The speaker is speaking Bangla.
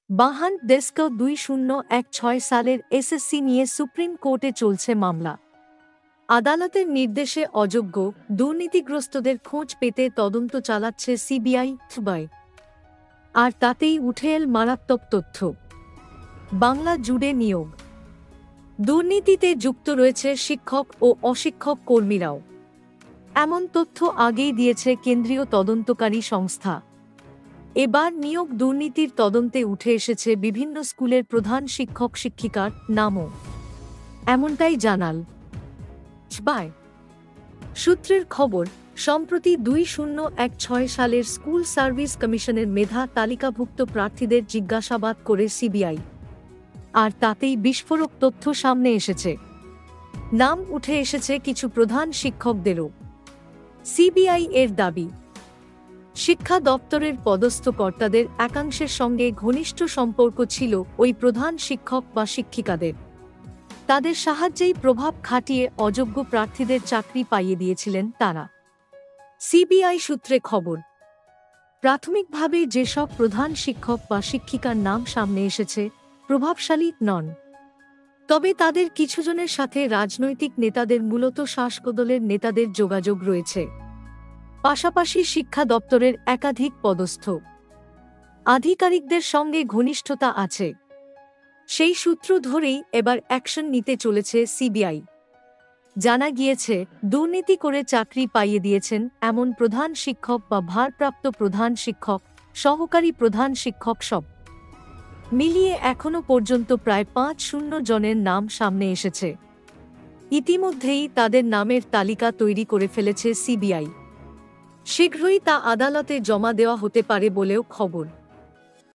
বাহান ডেস্ক 2016 সালের এসএসসি নিয়ে সুপ্রিম কোর্টে চলছে মামলা। আদালতের নির্দেশে অযোগ্য, দুর্নীতিগ্রস্তদের খোঁজ পেতে তদন্ত চালাচ্ছে সিবিআই। আর তাতেই উঠে এল মারাত্মক তথ্য। বাংলা জুড়ে নিয়োগ দুর্নীতিতে যুক্ত রয়েছে শিক্ষক ও অশিক্ষক কর্মীরাও। এমন তথ্য আগেই দিয়েছে কেন্দ্রীয় তদন্তকারী সংস্থা। এবার নিয়োগ দুর্নীতির তদন্তে উঠে এসেছে বিভিন্ন স্কুলের প্রধান শিক্ষক শিক্ষিকার নামও। এমনটাই জানাল সূত্রের খবর, সম্প্রতি 2016 সালের স্কুল সার্ভিস কমিশনের মেধা তালিকাভুক্ত প্রার্থীদের জিজ্ঞাসাবাদ করে সিবিআই। আর তাতেই বিস্ফোরক তথ্য সামনে এসেছে। নাম উঠে এসেছে কিছু প্রধান শিক্ষকদেরও। সিবিআই এর দাবি, শিক্ষা দপ্তরের পদস্থ কর্তাদের একাংশের সঙ্গে ঘনিষ্ঠ সম্পর্ক ছিল ওই প্রধান শিক্ষক বা শিক্ষিকাদের। তাদের সাহায্যেই প্রভাব খাটিয়ে অযোগ্য প্রার্থীদের চাকরি পাইয়ে দিয়েছিলেন তারা। সিবিআই সূত্রে খবর, প্রাথমিকভাবে যেসব প্রধান শিক্ষক বা শিক্ষিকার নাম সামনে এসেছে প্রভাবশালী নন, তবে তাদের কিছুজনের সাথে রাজনৈতিক নেতাদের, মূলত শাসকদলের নেতাদের যোগাযোগ রয়েছে। পাশাপাশি শিক্ষা দপ্তরের একাধিক পদস্থ আধিকারিকদের সঙ্গে ঘনিষ্ঠতা আছে। সেই সূত্র ধরেই এবার অ্যাকশন নিতে চলেছে সিবিআই। জানা গিয়েছে, দুর্নীতি করে চাকরি পাইয়ে দিয়েছেন এমন প্রধান শিক্ষক বা ভারপ্রাপ্ত প্রধান শিক্ষক, সহকারী প্রধান শিক্ষক সব মিলিয়ে এখনও পর্যন্ত প্রায় 500 জনের নাম সামনে এসেছে। ইতিমধ্যেই তাদের নামের তালিকা তৈরি করে ফেলেছে সিবিআই। শীঘ্রই তা আদালতে জমা দেওয়া হতে পারে বলেও খবর।